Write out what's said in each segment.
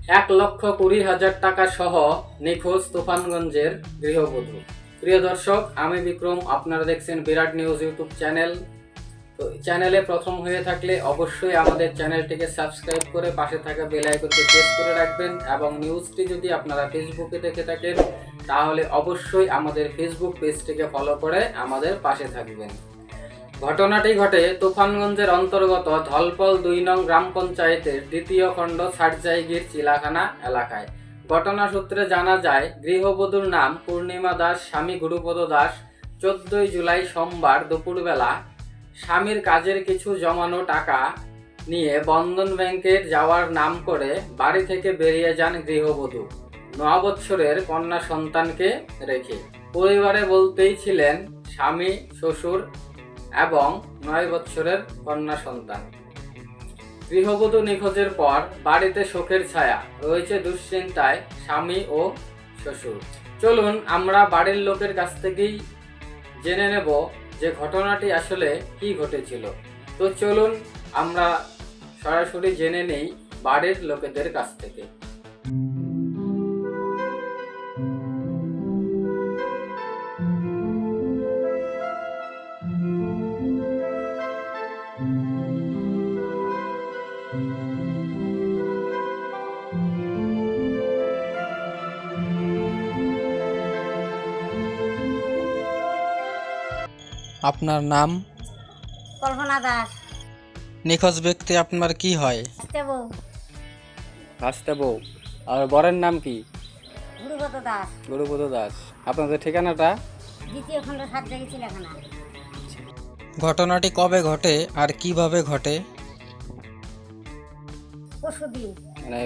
1,20,000 টাকা সহ নিখোঁজ তুফানগঞ্জের গৃহবধূ। প্রিয় দর্শক, আমি বিক্রম, আপনারা দেখছেন বিরাট নিউজ ইউটিউব চ্যানেল। তো চ্যানেলে প্রথম হয়ে থাকলে অবশ্যই আমাদের চ্যানেলটিকে সাবস্ক্রাইব করে পাশে থাকা বেল আইকনটি প্রেস করে রাখবেন, এবং নিউজটি যদি আপনারা ফেসবুকে দেখে থাকেন তাহলে অবশ্যই আমাদের ফেসবুক পেজটিকে ফলো করে আমাদের পাশে থাকবেন। ঘটনাটি ঘটে তুফানগঞ্জের অন্তর্গত ধলপল 2 নং গ্রাম পঞ্চায়েতের 2য় খণ্ড সারজাইগির চিলাখানা এলাকায়। ঘটনা সূত্রে জানা যায়, গৃহবধূর নাম পূর্ণিমা দাস, স্বামী গুরুপদ দাস। 14 জুলাই সোমবার দুপুরবেলা স্বামীর কাজের কিছু জমানো টাকা নিয়ে বন্ধন ব্যাংকে যাওয়ার নাম করে বাড়ি থেকে বেরিয়ে যান গৃহবধূ 9 বছরের কন্যা সন্তানকে রেখে। পরিবারে বলতেই ছিলেন স্বামী, শ্বশুর এবং 9 বছরের কন্যা সন্তান। গৃহবধূ নিখোঁজের পর বাড়িতে শোকের ছায়া, রয়েছে দুশ্চিন্তায় স্বামী ও শ্বশুর। চলুন আমরা বাড়ির লোকের কাছ থেকেই জেনে নেব যে ঘটনাটি আসলে কি ঘটেছিল। তো চলুন আমরা সরাসরি জেনে নেই বাড়ির লোকেদের কাছ থেকে। আপনার নাম? কল্পনা দাস। নিখোঁজ ব্যক্তি আপনার কি হয়? বউ ভাস্তা বউ। আর বরের নাম কি? গুরুপদ দাস। গুরুপদ দাস। আপনাদের ঠিকানাটা? 2য় খণ্ড সারজাইগির চিলাখানা। ঘটনাটি কবে ঘটে আর কিভাবে ঘটে? পরশুদিন। মানে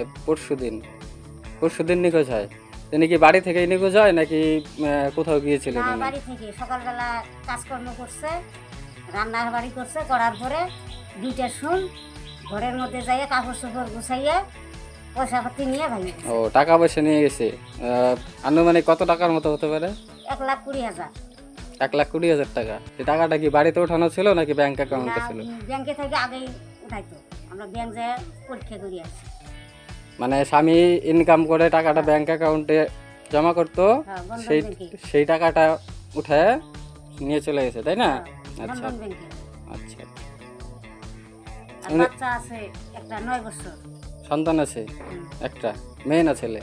পরশুদিন নিখোঁজ হয়। তিনি কি বাড়ি থেকেই নিখোঁজ হয় নাকি কোথাও গিয়েছিলেন? না, বাড়ি থেকে সকালবেলা কাজকর্ম করছে, রান্নার বাড়ি করছে, করার পরে 2টার সময় ঘরের মধ্যে যাইয়ে কাপড় চোপড় গুছাইয়ে পয়সা পাতি নিয়ে ভাই। ও, টাকা পয়সা নিয়ে গেছে। আনুমানিক কত টাকার মতো হতে পারে? 1,20,000। 1,20,000 টাকা। এই টাকাটা কি বাড়িতে ওঠানো ছিল নাকি ব্যাংক অ্যাকাউন্টে ছিল? ব্যাংকে থেকে আগেই উঠাইতো, আমরা ব্যাংক যায় পরীক্ষা করি আসছি। মানে স্বামী ইনকাম করে টাকাটা ব্যাংক অ্যাকাউন্টে জমা করতো, সেই টাকাটা উঠে নিয়ে চলে গেছে, তাই না? আচ্ছা আচ্ছা। আর বাচ্চা আছে একটা, 9 বছর সন্তান আছে একটা, মেয়ে না ছেলে?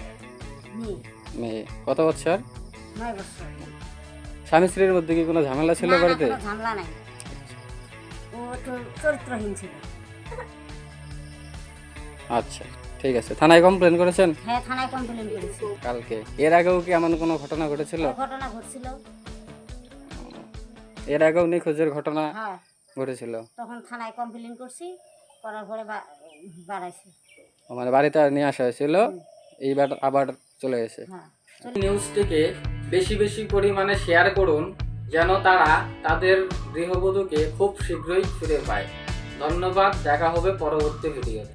মেয়ে। কত বছর? 9 বছর। স্বামী স্ত্রীর মধ্যে কি কোনো ঝামেলা ছিল বাড়িতে? কোনো ঝামেলা নাই, ও একটু চরিত্রহীন ছিল। আচ্ছা, ঠিক আছে। থানায় কমপ্লেন করেছেন? হ্যাঁ, থানায় কমপ্লেন করেছি কালকে। এর আগেও কি এমন কোনো ঘটনা ঘটেছিল? ঘটনা ঘটছিল। এর আগেও নিখোঁজের ঘটনা হ্যাঁ ঘটেছিল? তখন থানায় কমপ্লেন করছি, করার পরে বাড়াইছি। মানে বাড়িতে নিয়ে আসা হয়েছিল, এইবার আবার চলে গেছে। হ্যাঁ। নিউজটিকে বেশি বেশি পরিমাণে শেয়ার করুন, যেন তারা তাদের গৃহবধূকে খুব শীঘ্রই ফিরে পায়। ধন্যবাদ, দেখা হবে পরবর্তী ভিডিওতে।